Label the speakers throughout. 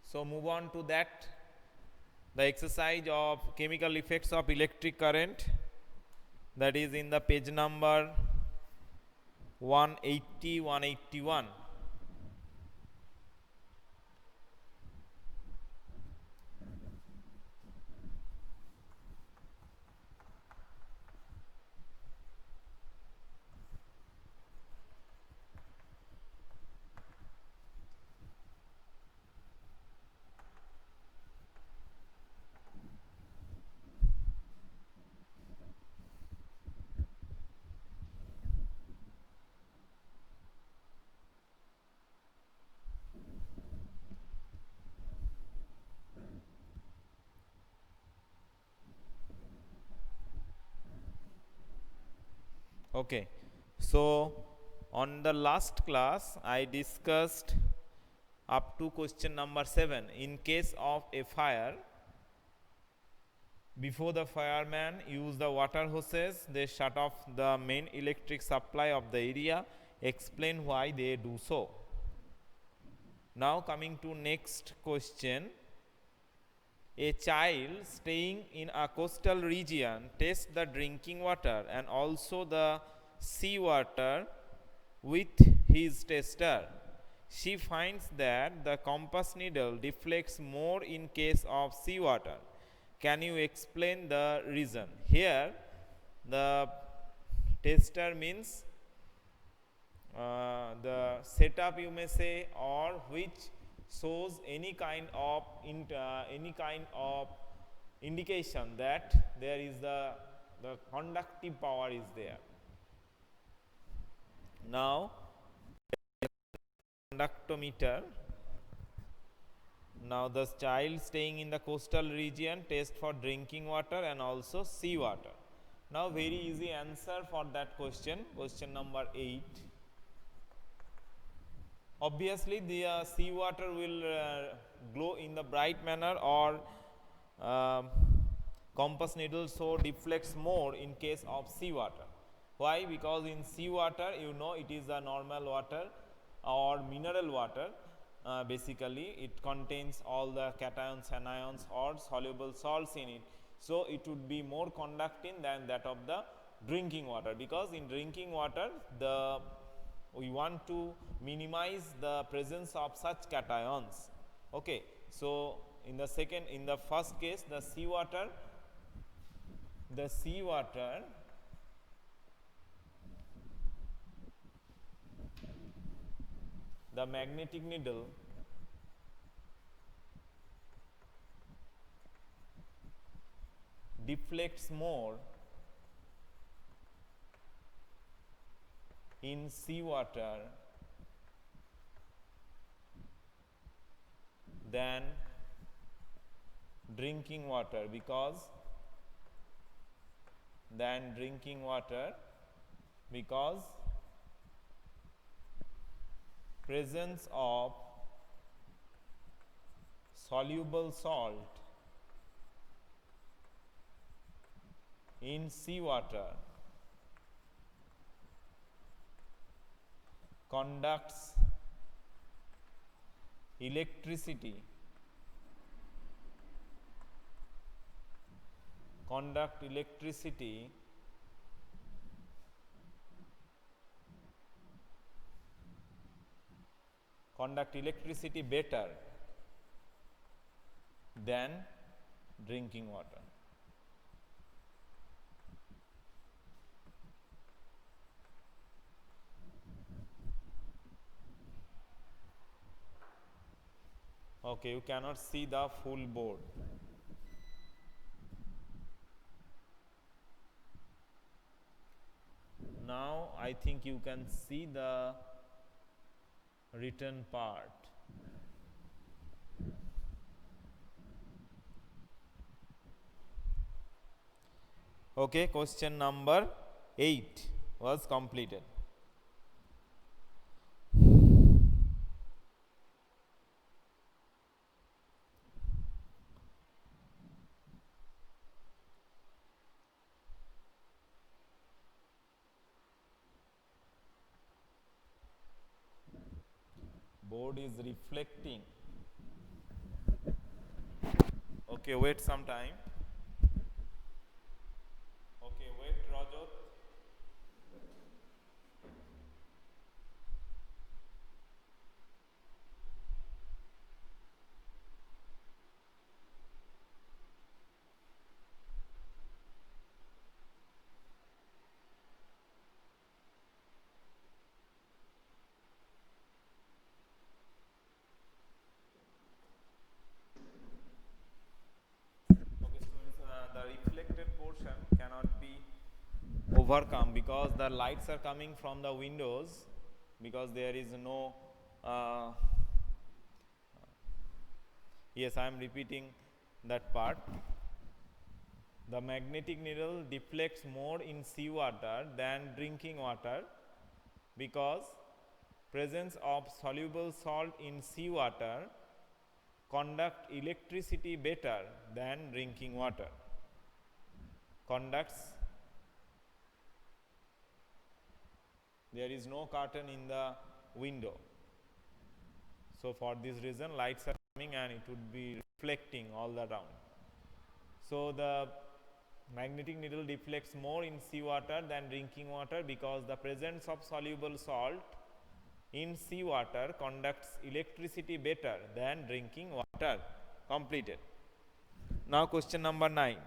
Speaker 1: So move on to that, the exercise of chemical effects of electric current, that is in the page number 180 181. Okay, so on the last class I discussed up to question number 7. In case of a fire, before the firemen use the water hoses, they shut off the main electric supply of the area. Explain why they do so. Now coming to next question. A child staying in a coastal region tests the drinking water and also the seawater with his tester. She finds that the compass needle deflects more in case of seawater. Can you explain the reason? Here, the tester means the setup, you may say, or which shows any kind of indication that there is the conductive power is there. Now conductometer. Now the child staying in the coastal region test for drinking water and also seawater. Now very easy answer for that question, question number 8. Obviously the seawater will glow in the bright manner, or compass needle so deflects more in case of seawater. Why? Because in seawater, you know, it is a normal water or mineral water. Basically it contains all the cations, anions or soluble salts in it, so it would be more conducting than that of the drinking water, because in drinking water we want to minimize the presence of such cations. Okay, so in the first case, the seawater the magnetic needle deflects more in seawater than drinking water, because presence of soluble salt in seawater conducts electricity better than drinking water. Okay, you cannot see the full board. Now I think you can see the written part. Okay, question number 8 was completed. Board is reflecting. Okay, wait some time. Okay, wait, Rajat. Okay, students, the reflected portion cannot be overcome because the lights are coming from the windows, because there is no uh, yes, I am repeating that part. The magnetic needle deflects more in seawater than drinking water because presence of soluble salt in seawater conduct electricity better than drinking water. Conducts, there is no curtain in the window. So for this reason lights are coming and it would be reflecting all around. So the magnetic needle deflects more in seawater than drinking water because the presence of soluble salt in seawater conducts electricity better than drinking water. Completed. Now question number 9.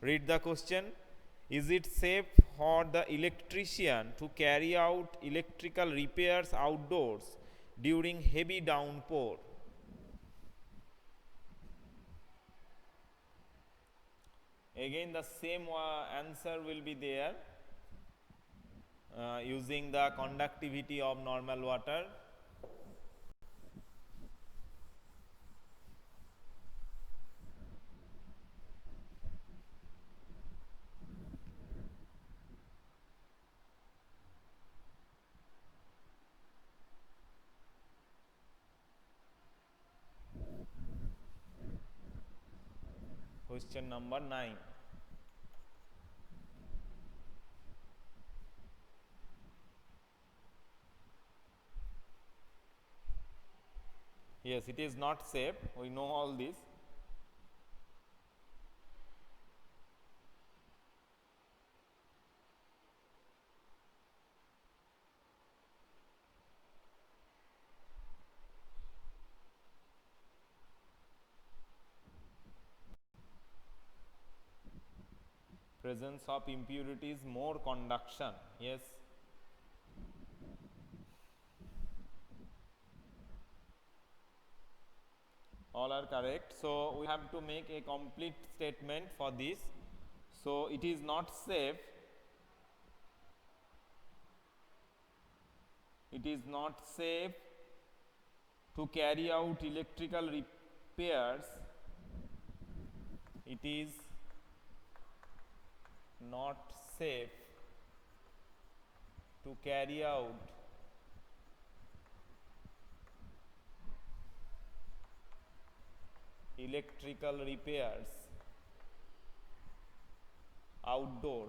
Speaker 1: Read the question. Is it safe for the electrician to carry out electrical repairs outdoors during heavy downpour? Again the same answer will be there using the conductivity of normal water. Question number 9. Yes, it is not safe. We know all this. Presence of impurities, more conduction. Yes. All are correct. So we have to make a complete statement for this. So it is not safe. It is not safe to carry out electrical repairs. It is not safe to carry out electrical repairs outdoor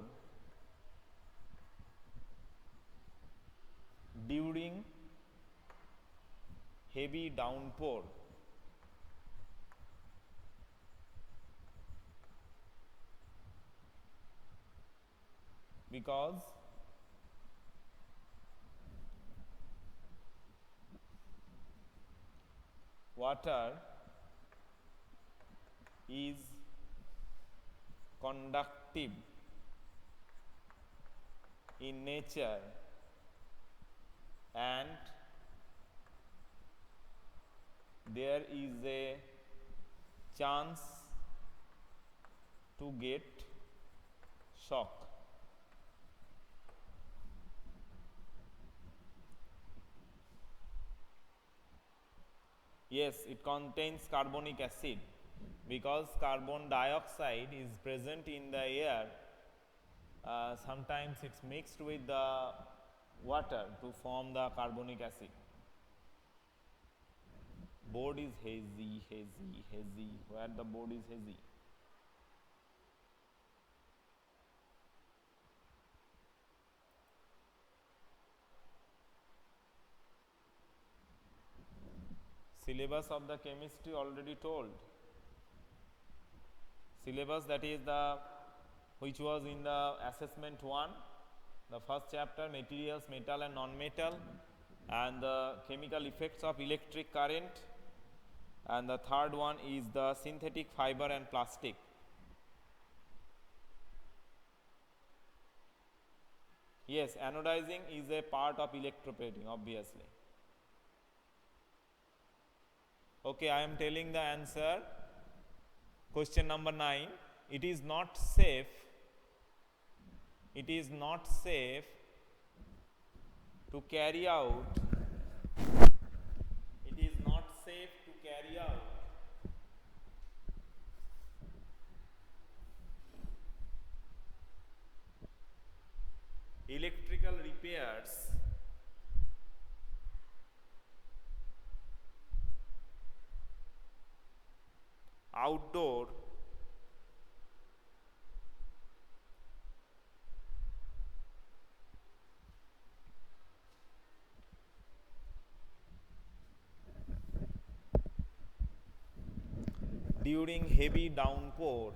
Speaker 1: during heavy downpour because water is conductive in nature and there is a chance to get shock. Yes, it contains carbonic acid because carbon dioxide is present in the air. Sometimes it's mixed with the water to form the carbonic acid. Board is hazy, hazy, hazy. Where the board is hazy? Syllabus of the chemistry already told. Syllabus, that is the which was in the assessment 1, the first chapter, materials, metal and non-metal, and the chemical effects of electric current, and the third one is the synthetic fiber and plastic. Yes, anodizing is a part of electroplating, obviously. Okay, I am telling the answer. Question number 9. It is not safe to carry out electrical repairs outdoor during heavy downpour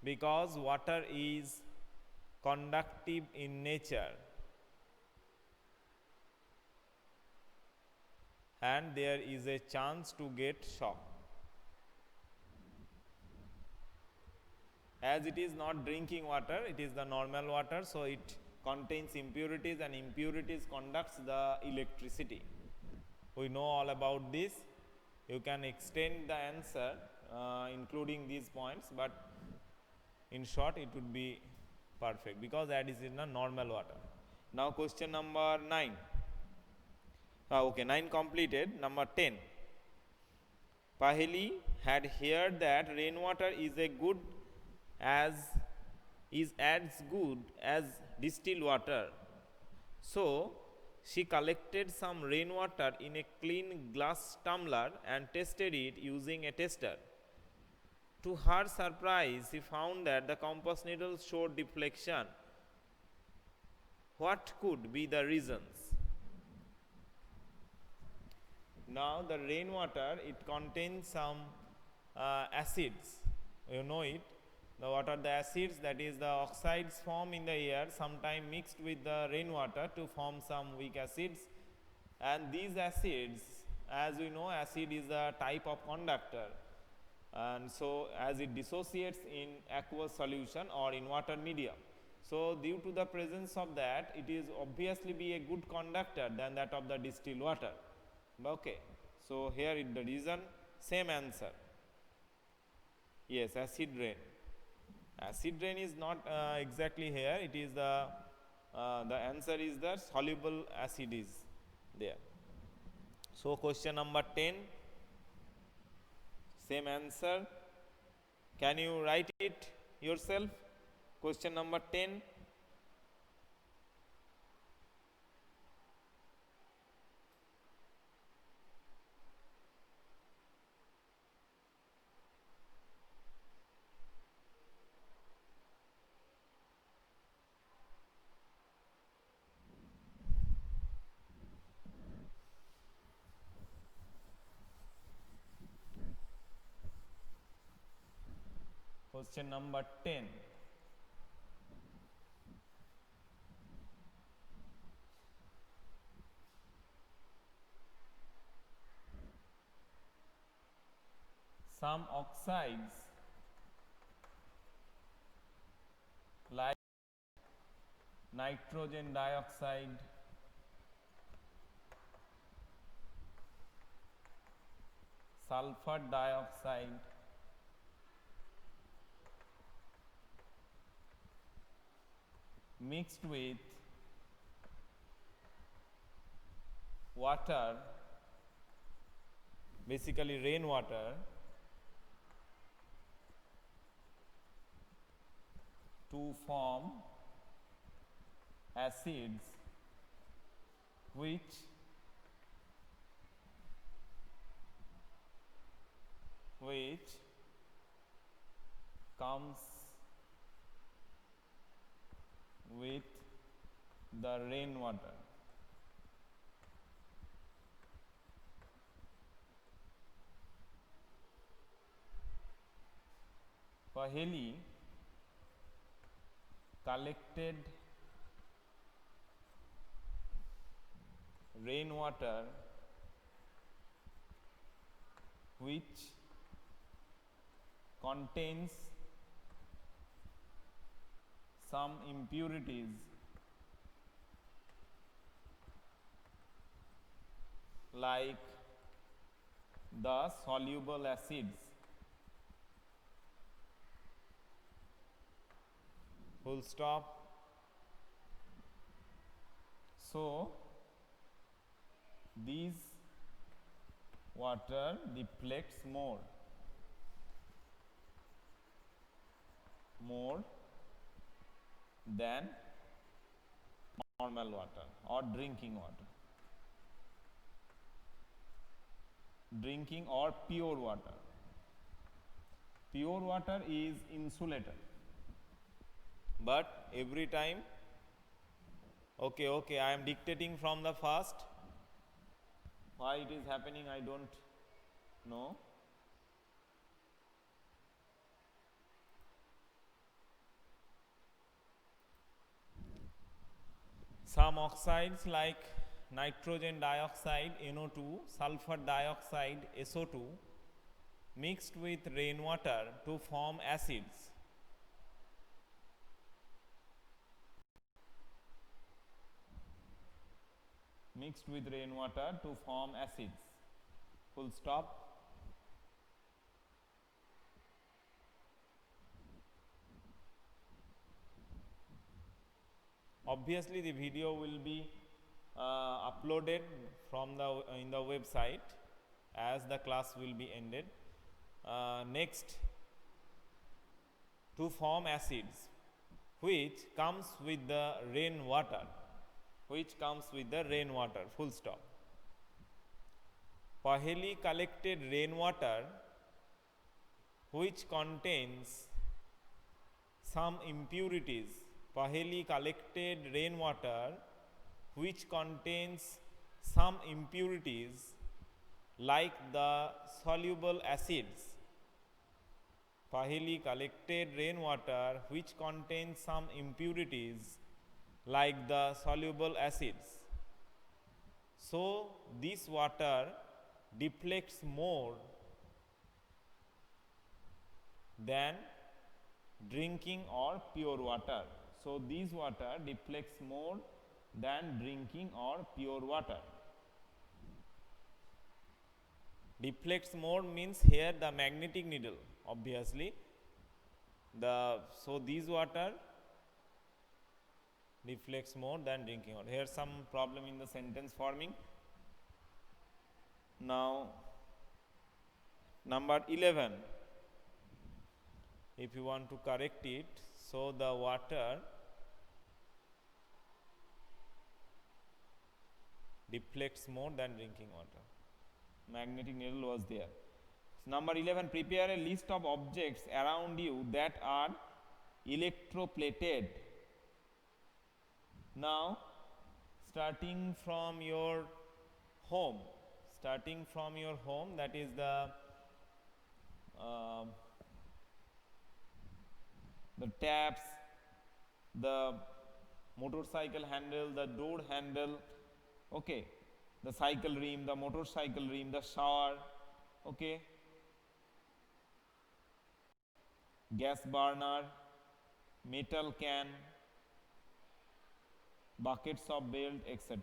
Speaker 1: because water is conductive in nature and there is a chance to get shock. As it is not drinking water, it is the normal water, so it contains impurities and impurities conducts the electricity. We know all about this. You can extend the answer including these points, but in short it would be perfect because that is in a normal water. Now question number 9. Okay, 9 completed. Number 10. Paheli had heard that rainwater is as good as distilled water. So she collected some rainwater in a clean glass tumbler and tested it using a tester. To her surprise, she found that the compass needle showed deflection. What could be the reasons? Now the rainwater, it contains some acids, you know it. What are the acids? That is the oxides form in the air, sometime mixed with the rainwater to form some weak acids, and these acids, as we know, acid is a type of conductor, and so as it dissociates in aqueous solution or in water medium, so due to the presence of that, it is obviously be a good conductor than that of the distilled water. Okay, so here is the reason, same answer. Yes, acid rain. Acid rain is not exactly here, it is the answer is the soluble acid is there. So question number 10, same answer. Can you write it yourself? Question number 10. Question number 10. Some oxides like nitrogen dioxide, sulfur dioxide, mixed with water, basically rainwater, to form acids which which comes with the rainwater. Paheli collected rainwater which contains some impurities like the soluble acids. Full stop. So, these water deflects more than normal water or drinking water. Drinking or pure water. Pure water is insulator. But every time, okay, I am dictating from the first. Why it is happening, I don't know. Some oxides like nitrogen dioxide NO2, sulfur dioxide SO2 mixed with rainwater to form acids. Mixed with rainwater to form acids. Full stop. Obviously, the video will be uploaded from the in the website as the class will be ended. Next, to form acids, which comes with the rainwater. Which comes with the rainwater. Full stop. Paheli collected rainwater which contains some impurities. Paheli collected rainwater which contains some impurities like the soluble acids. Paheli collected rainwater which contains some impurities like the soluble acids. So, this water deflects more than drinking or pure water. So, this water deflects more than drinking or pure water. Deflects more means here the magnetic needle, obviously. So, this water deflects more than drinking water. Here some problem in the sentence forming. Now, number 11, if you want to correct it, so the water deflects more than drinking water. Magnetic needle was there. So, number 11, prepare a list of objects around you that are electroplated. Now, starting from your home, that is the taps, the motorcycle handle, the door handle, okay, the cycle rim, the motorcycle rim, the shower, okay, gas burner, metal can, buckets of belt, etc.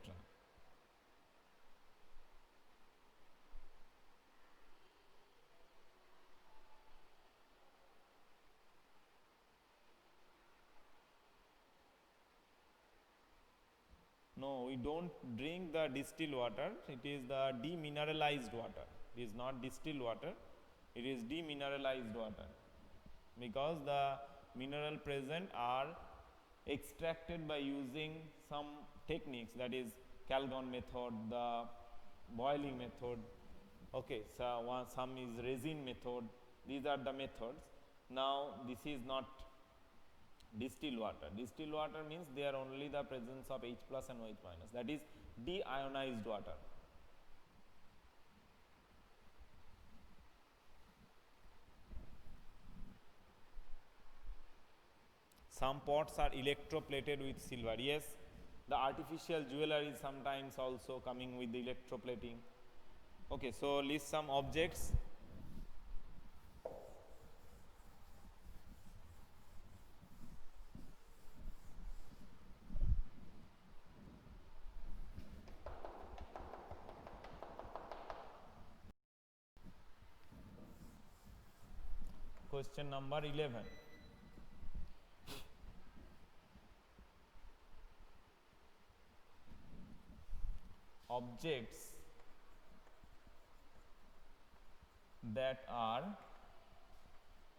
Speaker 1: No, we don't drink the distilled water, it is the demineralized water. It is not distilled water, it is demineralized water, because the mineral present are extracted by using some techniques, that is Calgon method, the boiling method, Okay, so some is resin method. These are the methods. Now this is not distilled water. Distilled water means there only the presence of H plus and OH minus, that is deionized water. Some pots are electroplated with silver. Yes, the artificial jewelry is sometimes also coming with the electroplating. Okay, so list some objects. Question number 11. Objects that are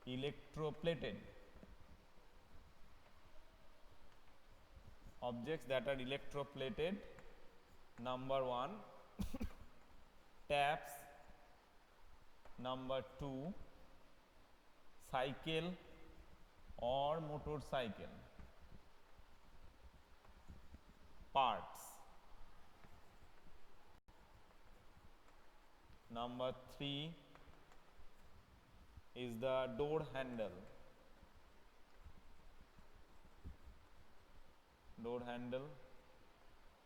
Speaker 1: electroplated. Objects that are electroplated. Number 1, taps. Number 2, cycle or motorcycle. Parts. Number 3 is the door handle. Door handle.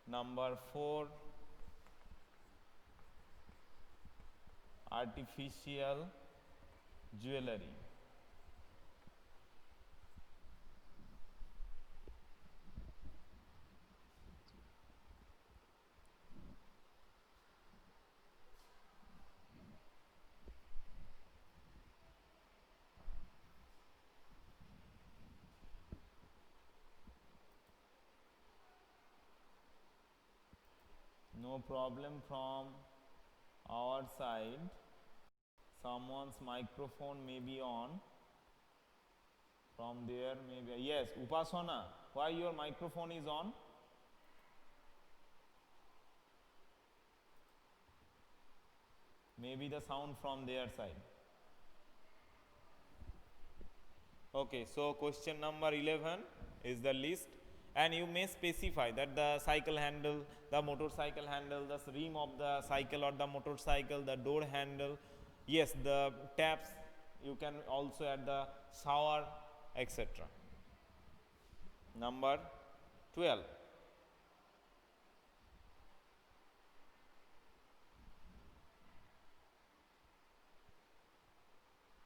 Speaker 1: Number 4, artificial jewelry. No problem from our side. Someone's microphone may be on. From there maybe, yes, Upasana, why your microphone is on? Maybe the sound from their side. Okay, so question number 11 is the list, and you may specify that the cycle handle, the motorcycle handle, the rim of the cycle or the motorcycle, the door handle, yes, the taps, you can also add the shower, etc. Number 12.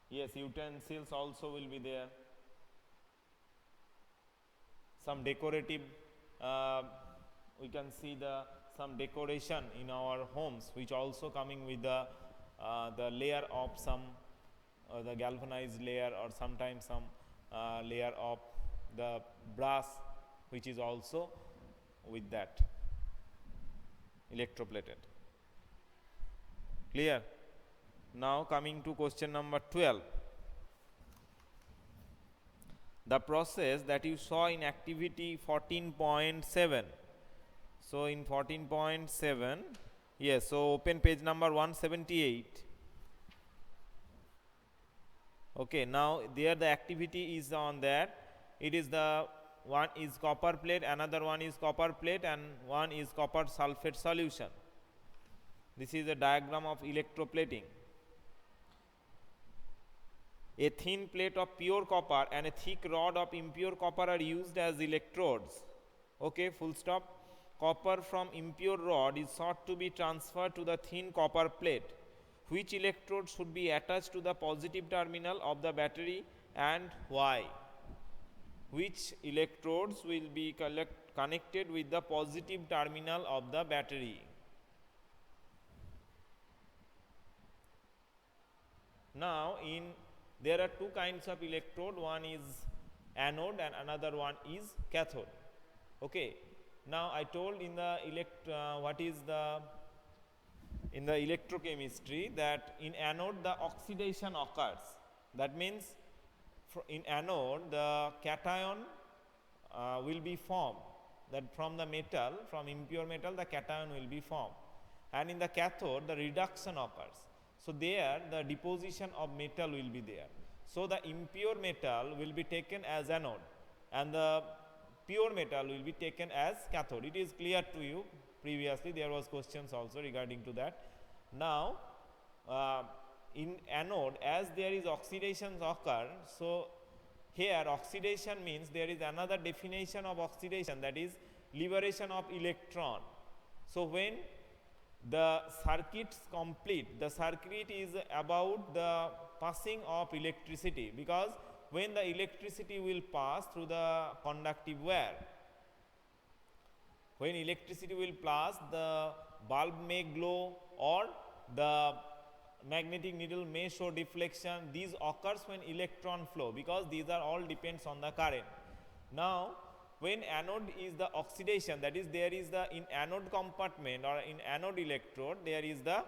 Speaker 1: Yes, utensils also will be there. Some decorative, we can see some decoration in our homes, which also coming with the layer of some the galvanized layer, or sometimes some layer of the brass, which is also with that electroplated. Clear? Now coming to question number 12. The process that you saw in activity 14.7. So in 14.7, yes, so open page number 178. Okay, now there the activity is on that. It is the one is copper plate, another one is copper plate, and one is copper sulfate solution. This is a diagram of electroplating. A thin plate of pure copper and a thick rod of impure copper are used as electrodes. Okay, full stop. Copper from impure rod is sought to be transferred to the thin copper plate. Which electrode should be attached to the positive terminal of the battery and why? Which electrodes will be connected with the positive terminal of the battery? Now there are two kinds of electrode, one is anode and another one is cathode. Okay, now I told in the in the electrochemistry that in anode the oxidation occurs. That means in anode the cation will be formed, that from the metal, from impure metal the cation will be formed, and in the cathode the reduction occurs. So there the deposition of metal will be there. So the impure metal will be taken as anode and the pure metal will be taken as cathode. It is clear to you. Previously there was questions also regarding to that. Now in anode, as there is oxidations occur, so here oxidation means there is another definition of oxidation, that is liberation of electron. So when the circuits complete, the circuit is about the passing of electricity, because when the electricity will pass through the conductive wire, when electricity will pass, the bulb may glow or the magnetic needle may show deflection. These occurs when electron flow, because these are all depends on the current. Now when anode is the oxidation, that is there is the in anode compartment or in anode electrode there is the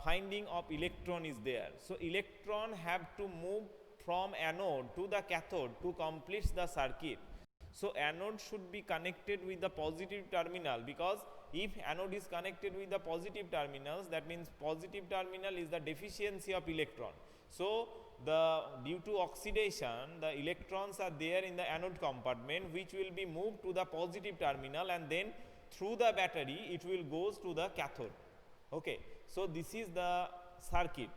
Speaker 1: finding of electron is there. So electron have to move from anode to the cathode to complete the circuit. So anode should be connected with the positive terminal, because if anode is connected with the positive terminals, that means positive terminal is the deficiency of electron. So due to oxidation, the electrons are there in the anode compartment, which will be moved to the positive terminal, and then through the battery it will goes to the cathode. Okay, so this is the circuit.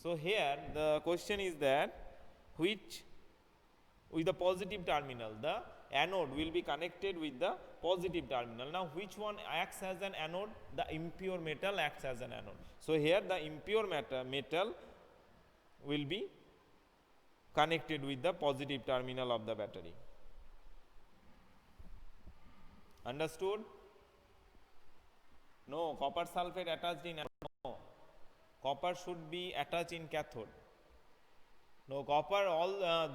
Speaker 1: So here the question is that which with the positive terminal, the anode will be connected with the positive terminal. Now which one acts as an anode? The impure metal acts as an anode. So here the impure metal will be connected with the positive terminal of the battery. Understood? No, copper sulfate attached in anode. No, copper should be attached in cathode. No, copper, all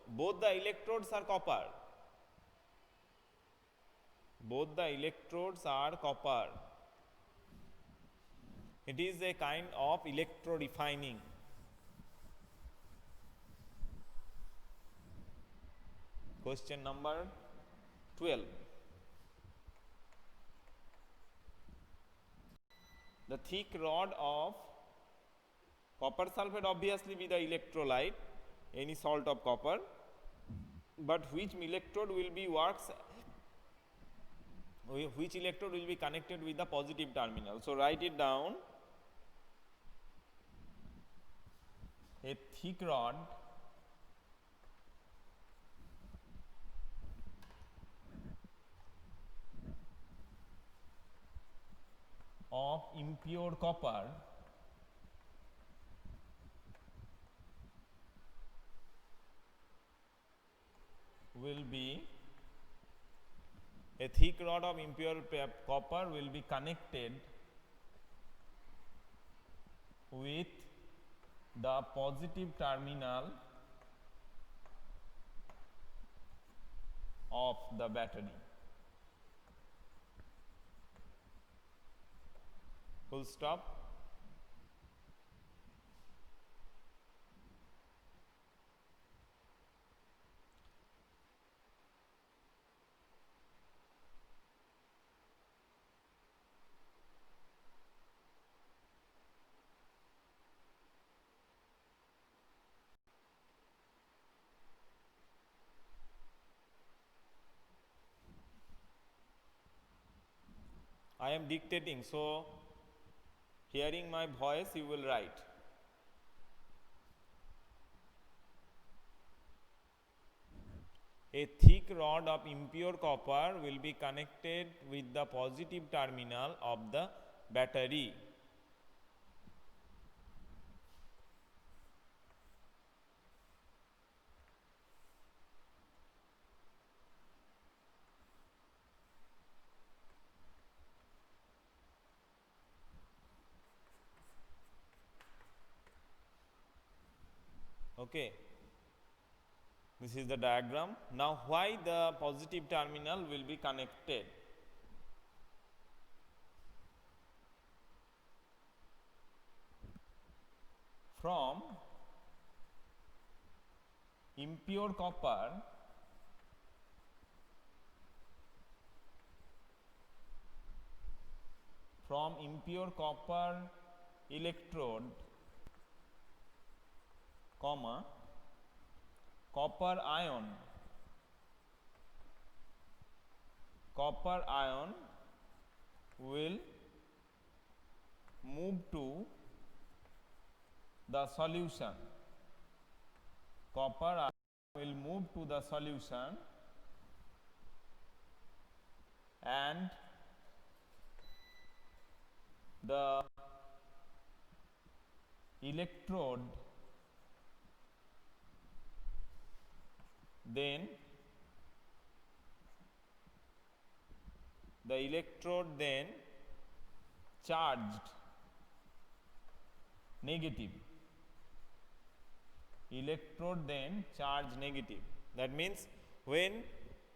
Speaker 1: both the electrodes are copper. Both the electrodes are copper. It is a kind of electrorefining. Question number 12. The thick rod of copper sulfate obviously be the electrolyte, any salt of copper, but which electrode will be which electrode will be connected with the positive terminal. So write it down. A thick rod of impure copper will be a thick rod of impure copper will be connected with the positive terminal of the battery. Full stop. I am dictating, so hearing my voice you will write. A thick rod of impure copper will be connected with the positive terminal of the battery. Okay, this is the diagram. Now why the positive terminal will be connected? From impure copper electrode, comma, copper ion will move to the solution. Copper ion will move to the solution and the electrode then charged negative. Electrode then charged negative. That means when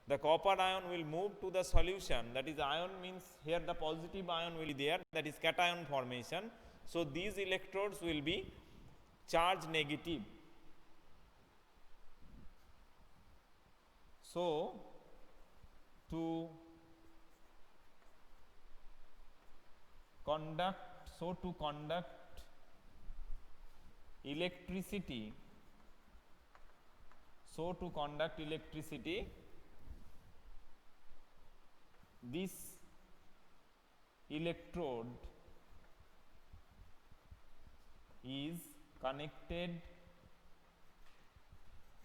Speaker 1: the copper ion will move to the solution, that is ion means here the positive ion will be there, that is cation formation. So these electrodes will be charged negative. So to conduct electricity, this electrode is connected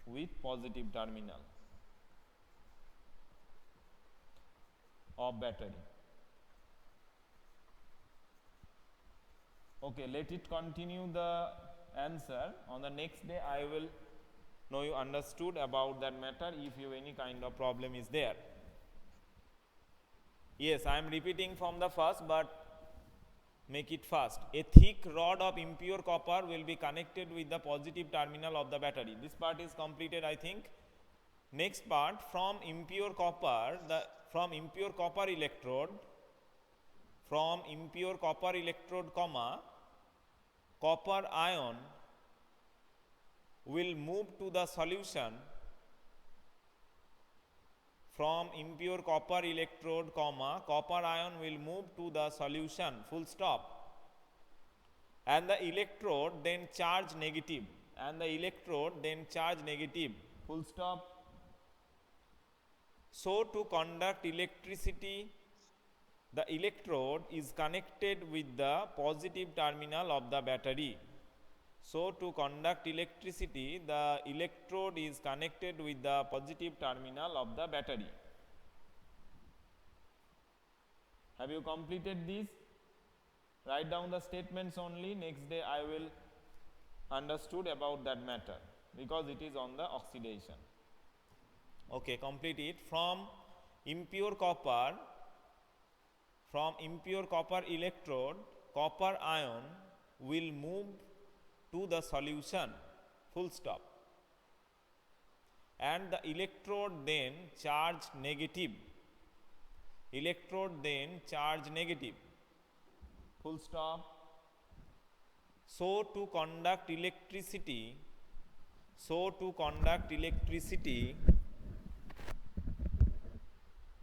Speaker 1: with positive terminal of battery. Okay, let it continue the answer. On the next day I will know you understood about that matter if you any kind of problem is there. Yes, I am repeating from the first, but make it fast. A thick rod of impure copper will be connected with the positive terminal of the battery. This part is completed, I think. Next part, from impure copper electrode, comma, copper ion will move to the solution. From impure copper electrode, comma, copper ion will move to the solution, full stop. And the electrode then charge negative. Full stop. So to conduct electricity, the electrode is connected with the positive terminal of the battery. So to conduct electricity, the electrode is connected with the positive terminal of the battery. Have you completed this? Write down the statements only. Next day I will understood about that matter because it is on the oxidation. Okay, complete it. From impure copper electrode, copper ion will move to the solution, full stop. And the electrode then charge negative. Full stop. So to conduct electricity,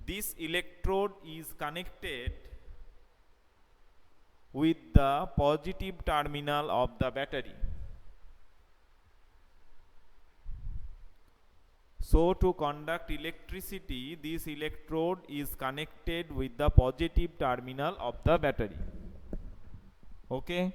Speaker 1: this electrode is connected with the positive terminal of the battery. So to conduct electricity, this electrode is connected with the positive terminal of the battery. Okay.